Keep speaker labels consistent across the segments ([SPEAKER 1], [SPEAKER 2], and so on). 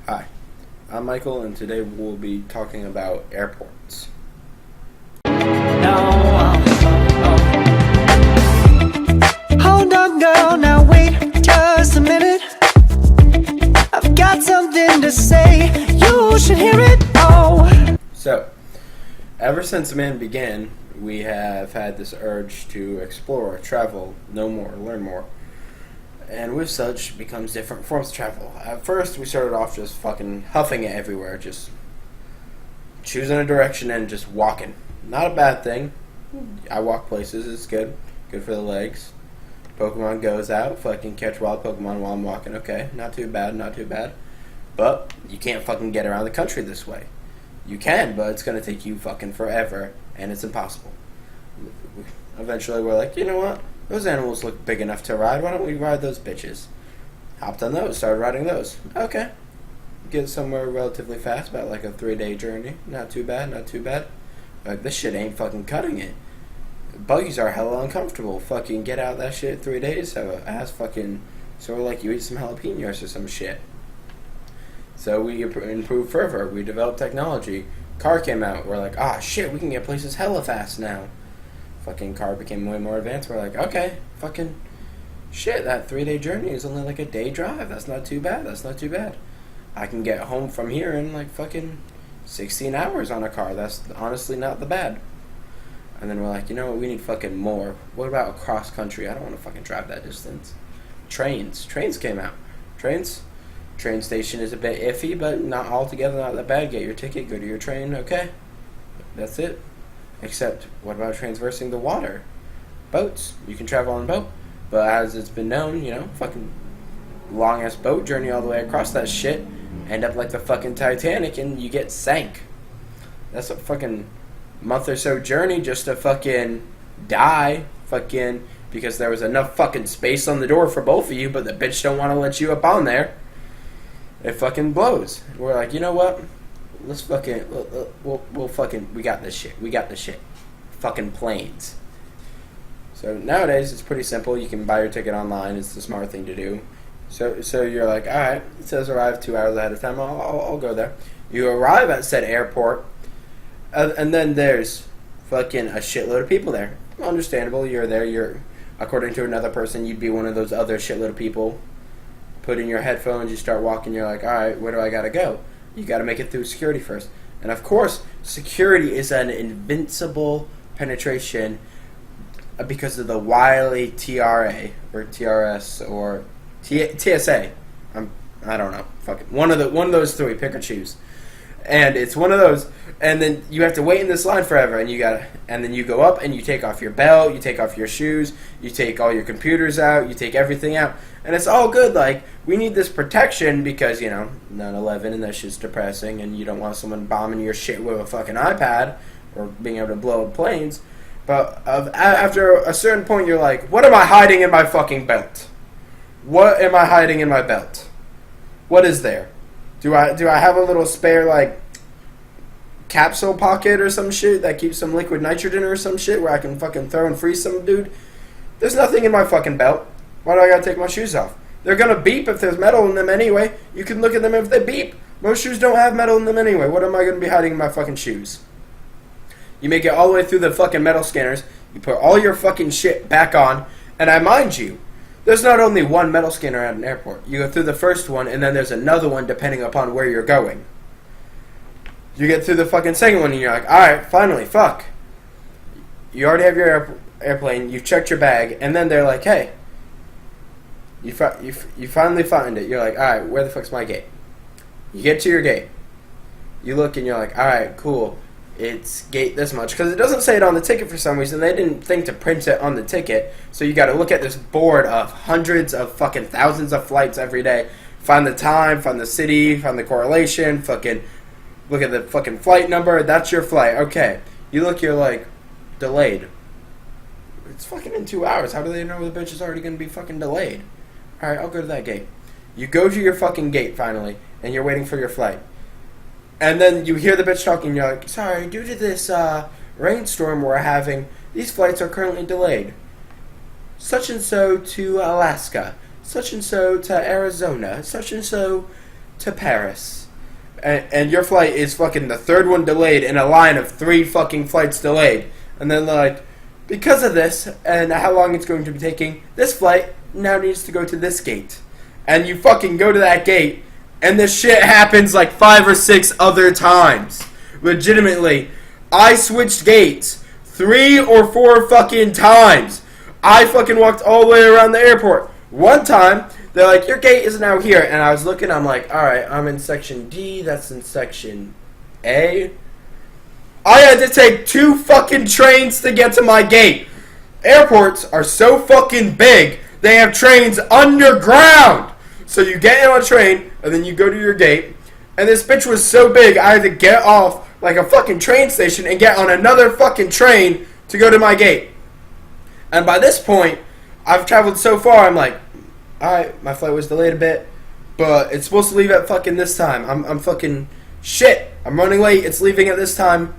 [SPEAKER 1] Hi, I'm Michael, and today we'll be talking about airports.
[SPEAKER 2] Hold on, girl, now wait just a minute. I've got something to say, you should hear it.
[SPEAKER 1] So, ever since man began, we have had this urge to explore, travel, know more, learn more. And with such becomes different forms of travel. At first, we started off just fucking huffing it everywhere, just choosing a direction and just walking. Not a bad thing. I walk places, it's good. Good for the legs. Pokemon goes out, fucking catch wild Pokemon while I'm walking. Okay, not too bad, not too bad. But you can't fucking get around the country this way. You can, but it's gonna take you fucking forever, and it's impossible. Eventually, we're like, you know what? Those animals look big enough to ride. Why don't we ride those bitches? Hopped on those, started riding those. Okay. Get somewhere relatively fast, about like a 3-day journey. Not too bad, not too bad. Like, this shit ain't fucking cutting it. Buggies are hella uncomfortable. Fucking get out that shit 3 days, have a ass fucking sort of like you eat some jalapenos or some shit. So we improved further. We developed technology. Car came out. We're like, shit, we can get places hella fast now. Fucking car became way more advanced. We're like, okay, fucking shit, that 3-day journey is only like a day drive. That's not too bad. That's not too bad. I can get home from here in like fucking 16 hours on a car. That's honestly not the bad. And then we're like, you know what, we need fucking more. What about across country? I don't want to fucking drive that distance. Trains. Trains came out. Train station is a bit iffy, but not altogether not that bad. Get your ticket, go to your train, okay? That's it. Except, what about transversing the water? Boats. You can travel on a boat. But as it's been known, fucking long-ass boat journey all the way across that shit, end up like the fucking Titanic and you get sank. That's a fucking month or so journey just to fucking die, fucking, because there was enough fucking space on the door for both of you, but the bitch don't want to let you up on there. It fucking blows. We're like, you know what? Let's fucking, we'll fucking, we got this shit. Fucking planes. So nowadays, it's pretty simple. You can buy your ticket online. It's the smart thing to do. So you're like, alright, it says arrive 2 hours ahead of time. I'll go there. You arrive at said airport, and then there's fucking a shitload of people there. Understandable, you're there. You're, according to another person, you'd be one of those other shitload of people. Put in your headphones, you start walking, you're like, alright, where do I gotta go? You gotta make it through security first. And of course, security is an invincible penetration because of the wily TRA, or TRS, or TSA. I don't know. Fuck it. One of those three, pick or choose. And it's one of those, and then you have to wait in this line forever, and then you go up and you take off your belt, you take off your shoes, you take all your computers out, you take everything out, and it's all good. Like, we need this protection because 9/11 and that shit's depressing, and you don't want someone bombing your shit with a fucking iPad or being able to blow up planes. But after a certain point, you're like, what am I hiding in my fucking belt? What am I hiding in my belt? What is there? Do I have a little spare, like, capsule pocket or some shit that keeps some liquid nitrogen or some shit where I can fucking throw and freeze some dude? There's nothing in my fucking belt. Why do I gotta take my shoes off? They're gonna beep if there's metal in them anyway. You can look at them if they beep. Most shoes don't have metal in them anyway. What am I gonna be hiding in my fucking shoes? You make it all the way through the fucking metal scanners. You put all your fucking shit back on. And I mind you, there's not only one metal scanner at an airport. You go through the first one, and then there's another one depending upon where you're going. You get through the fucking second one, and you're like, alright, finally, fuck. You already have your airplane, you've checked your bag, and then they're like, hey, you finally find it. You're like, alright, where the fuck's my gate? You get to your gate. You look, and you're like, alright, cool. It's gate this much, because it doesn't say it on the ticket for some reason. They didn't think to print it on the ticket, so you got to look at this board of hundreds of fucking thousands of flights every day. Find the time, find the city, find the correlation, fucking look at the fucking flight number. That's your flight. Okay, you look, you're like, delayed. It's fucking in 2 hours. How do they know the bitch is already going to be fucking delayed? Alright, I'll go to that gate. You go to your fucking gate finally, and you're waiting for your flight. And then you hear the bitch talking, you're like, sorry, due to this rainstorm we're having, these flights are currently delayed. Such and so to Alaska, such and so to Arizona, such and so to Paris. And your flight is fucking the third one delayed in a line of 3 fucking flights delayed. And then like, because of this and how long it's going to be taking, this flight now needs to go to this gate. And you fucking go to that gate, and this shit happens like 5 or 6 other times. Legitimately, I switched gates 3 or 4 fucking times. I fucking walked all the way around the airport. One time, they're like, your gate is now here. And I was looking, I'm like, alright, I'm in section D, that's in section A. I had to take 2 fucking trains to get to my gate. Airports are so fucking big, they have trains underground. So you get in on a train, and then you go to your gate. And this bitch was so big, I had to get off like a fucking train station and get on another fucking train to go to my gate. And by this point, I've traveled so far, I'm like, alright, my flight was delayed a bit, but it's supposed to leave at fucking this time. I'm fucking shit. I'm running late. It's leaving at this time.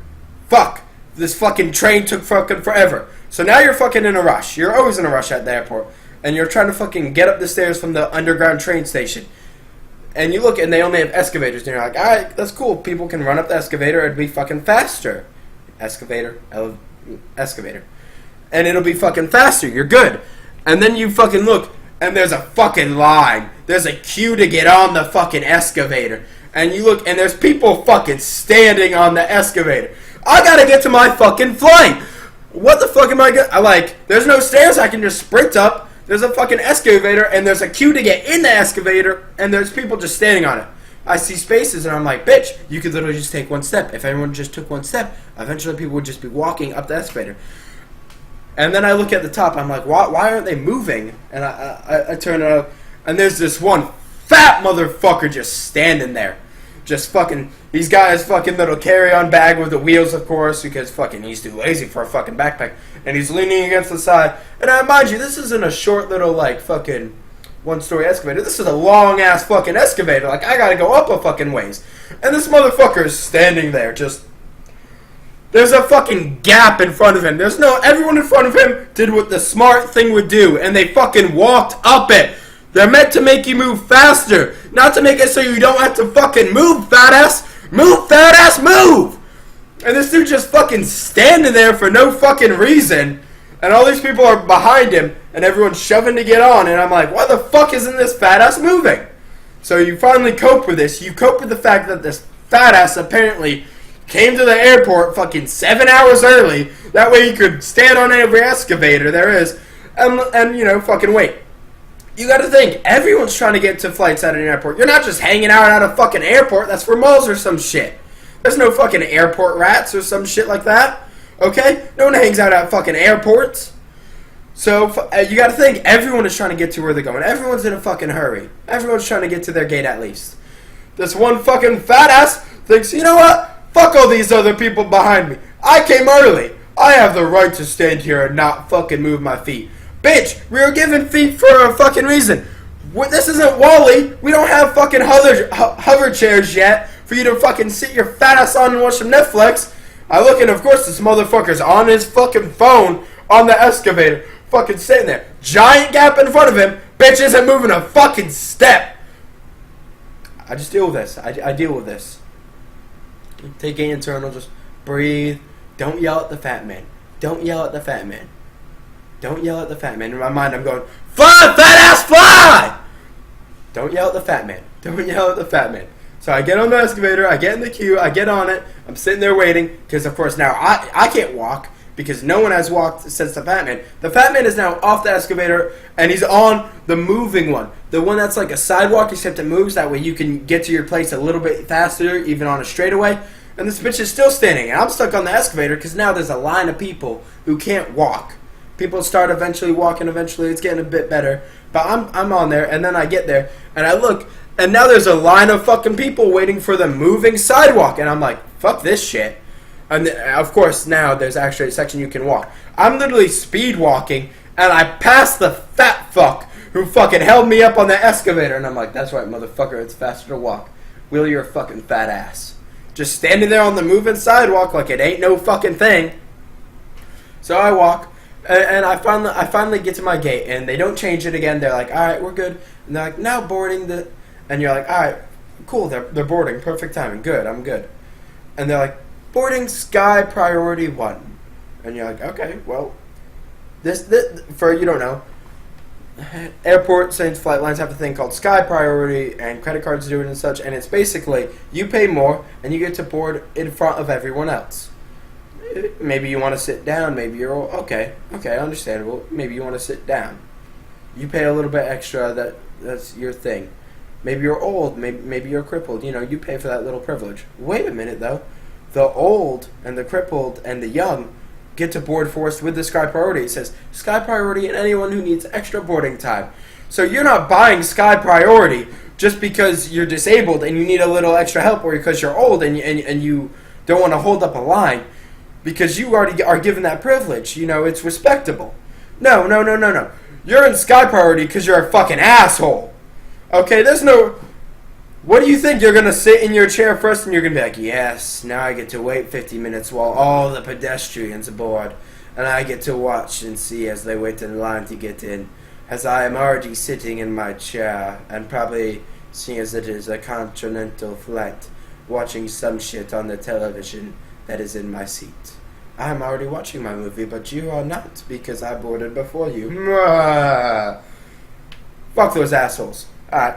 [SPEAKER 1] Fuck. This fucking train took fucking forever. So now you're fucking in a rush. You're always in a rush at the airport. And you're trying to fucking get up the stairs from the underground train station. And you look and they only have excavators. And you're like, alright, that's cool. People can run up the excavator. It'd be fucking faster. Excavator. And it'll be fucking faster. You're good. And then you fucking look. And there's a fucking line. There's a queue to get on the fucking excavator. And you look, and there's people fucking standing on the excavator. I gotta get to my fucking flight. What the fuck am I gonna... Like, there's no stairs I can just sprint up. There's a fucking excavator, and there's a queue to get in the excavator, and there's people just standing on it. I see spaces, and I'm like, bitch, you could literally just take one step. If everyone just took one step, eventually people would just be walking up the excavator. And then I look at the top, I'm like, why aren't they moving? And I turn it up, and there's this one fat motherfucker just standing there. Just fucking, he's got his fucking little carry-on bag with the wheels, of course, because fucking he's too lazy for a fucking backpack. And he's leaning against the side. And I mind you, this isn't a short little, like, fucking one-story excavator. This is a long-ass fucking excavator. Like, I gotta go up a fucking ways. And this motherfucker is standing there, just... There's a fucking gap in front of him. Everyone in front of him did what the smart thing would do, and they fucking walked up it. They're meant to make you move faster, not to make it so you don't have to fucking move, fat ass. Move, fat ass, move! And this dude just fucking standing there for no fucking reason, and all these people are behind him, and everyone's shoving to get on, and I'm like, why the fuck isn't this fat ass moving? So you finally cope with this. You cope with the fact that this fat ass apparently came to the airport fucking 7 hours early. That way you could stand on every excavator there is, and you know, fucking wait. You gotta think, everyone's trying to get to flights at an airport. You're not just hanging out at a fucking airport. That's for malls or some shit. There's no fucking airport rats or some shit like that. Okay? No one hangs out at fucking airports. So, you gotta think, everyone is trying to get to where they're going. Everyone's in a fucking hurry. Everyone's trying to get to their gate at least. This one fucking fat ass thinks, you know what? Fuck all these other people behind me. I came early. I have the right to stand here and not fucking move my feet. Bitch, we were given feet for a fucking reason. This isn't Wall-E. We don't have fucking hover chairs yet for you to fucking sit your fat ass on and watch some Netflix. I look and of course this motherfucker's on his fucking phone on the excavator. Fucking sitting there. Giant gap in front of him. Bitch isn't moving a fucking step. I just deal with this. I deal with this. Take it internal. Just breathe. Don't yell at the fat man. Don't yell at the fat man. Don't yell at the fat man. In my mind, I'm going, fly, fat ass, fly! Don't yell at the fat man. Don't yell at the fat man. So I get on the excavator, I get in the queue, I get on it, I'm sitting there waiting, because of course now I can't walk, because no one has walked since the fat man. The fat man is now off the excavator, and he's on the moving one. The one that's like a sidewalk, except it moves, that way you can get to your place a little bit faster, even on a straightaway. And this bitch is still standing, and I'm stuck on the excavator, because now there's a line of people who can't walk. People start eventually walking, eventually it's getting a bit better. But I'm on there, and then I get there, and I look, and now there's a line of fucking people waiting for the moving sidewalk. And I'm like, fuck this shit. And of course, now there's actually a section you can walk. I'm literally speed walking, and I pass the fat fuck who fucking held me up on the excavator. And I'm like, that's right, motherfucker, it's faster to walk. Wheel your fucking fat ass. Just standing there on the moving sidewalk like it ain't no fucking thing. So I walk. And I finally get to my gate, and they don't change it again. They're like, all right, we're good. And they're like, now boarding the... And you're like, all right, cool, they're boarding, perfect timing, good, I'm good. And they're like, boarding Sky Priority 1. And you're like, okay, well, this for you don't know, airport Saints flight lines have a thing called Sky Priority, and credit cards do it and such, and it's basically, you pay more, and you get to board in front of everyone else. Maybe you want to sit down, maybe you're, okay, understandable, maybe you want to sit down. You pay a little bit extra, that's your thing. Maybe you're old, maybe you're crippled, you pay for that little privilege. Wait a minute, though. The old and the crippled and the young get to board first with the Sky Priority. It says, Sky Priority and anyone who needs extra boarding time. So you're not buying Sky Priority just because you're disabled and you need a little extra help, or because you're old and you don't want to hold up a line, because you already are given that privilege. It's respectable. No. You're in Sky Priority because you're a fucking asshole. Okay, there's no... What do you think? You're going to sit in your chair first and you're going to be like, yes, now I get to wait 50 minutes while all the pedestrians board, and I get to watch and see as they wait in line to get in, as I am already sitting in my chair, and probably, seeing as it is a continental flight, watching some shit on the television that is in my seat. I am already watching my movie, but you are not, because I boarded before you. Mwah. Fuck those assholes. Alright.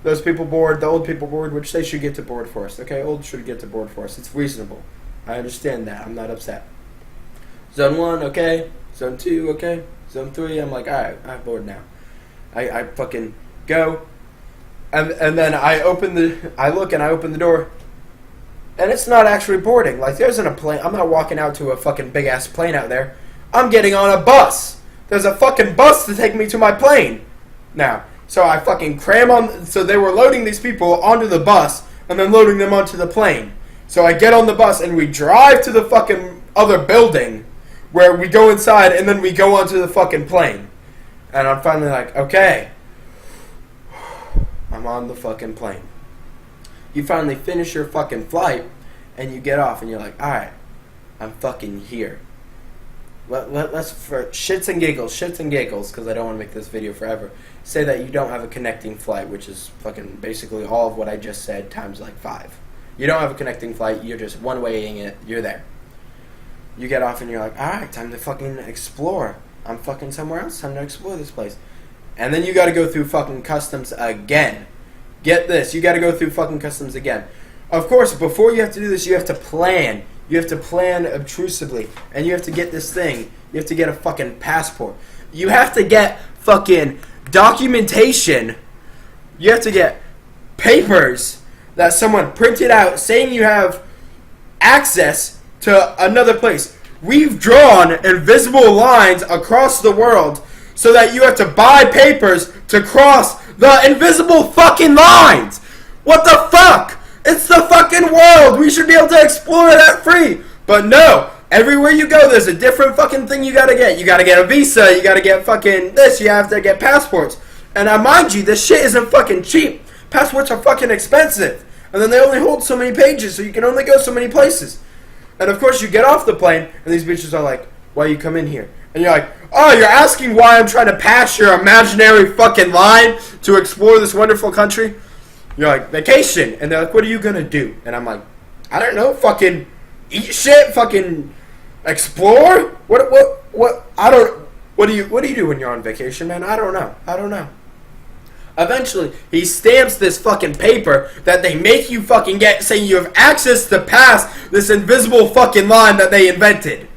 [SPEAKER 1] Those people board, the old people board, which they should get to board first. Okay, old should get to board first. It's reasonable. I understand that. I'm not upset. Zone 1, okay. Zone 2, okay. Zone 3, I'm like, alright, I'm bored now. I fucking go. And then I look and I open the door. And it's not actually boarding. Like, there isn't a plane. I'm not walking out to a fucking big-ass plane out there. I'm getting on a bus. There's a fucking bus to take me to my plane. Now, so I fucking cram on... So they were loading these people onto the bus and then loading them onto the plane. So I get on the bus and we drive to the fucking other building where we go inside and then we go onto the fucking plane. And I'm finally like, okay. I'm on the fucking plane. You finally finish your fucking flight, and you get off, and you're like, alright, I'm fucking here. Let's, for shits and giggles, because I don't want to make this video forever, say that you don't have a connecting flight, which is fucking basically all of what I just said times like 5. You don't have a connecting flight, you're just one-waying it, you're there. You get off, and you're like, alright, time to fucking explore. I'm fucking somewhere else, time to explore this place. And then you gotta go through fucking customs again. Get this, you gotta go through fucking customs again. Of course, before you have to do this, you have to plan. You have to plan obtrusively. And you have to get this thing. You have to get a fucking passport. You have to get fucking documentation. You have to get papers that someone printed out saying you have access to another place. We've drawn invisible lines across the world so that you have to buy papers to cross the invisible fucking lines. What the fuck? It's the fucking world. We should be able to explore that free. But no, everywhere you go, there's a different fucking thing you gotta get. You gotta get a visa. You gotta get fucking this. You have to get passports. And mind you, this shit isn't fucking cheap. Passports are fucking expensive. And then they only hold so many pages, so you can only go so many places. And of course, you get off the plane, and these bitches are like, why you come in here? And you're like, oh, you're asking why I'm trying to pass your imaginary fucking line to explore this wonderful country? You're like, vacation. And they're like, what are you going to do? And I'm like, I don't know, fucking eat shit, fucking explore? What, I don't, what do you do when you're on vacation, man? I don't know. Eventually, he stamps this fucking paper that they make you fucking get, saying you have access to pass this invisible fucking line that they invented.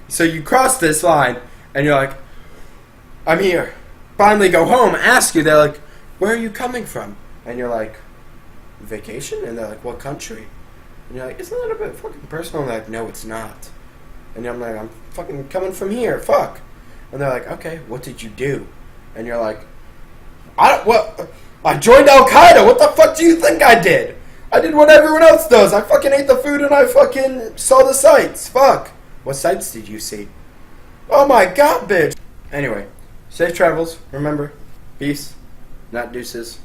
[SPEAKER 1] So you cross this line, and you're like, I'm here. Finally go home, ask you, they're like, where are you coming from? And you're like, vacation? And they're like, what country? And you're like, isn't that a bit fucking personal? And they're like, no, it's not. And I'm like, I'm fucking coming from here, fuck. And they're like, okay, what did you do? And you're like, I joined Al-Qaeda, what the fuck do you think I did? I did what everyone else does, I fucking ate the food and I fucking saw the sights, fuck. What sights did you see? Oh my god, bitch. Anyway, safe travels. Remember, peace, not deuces.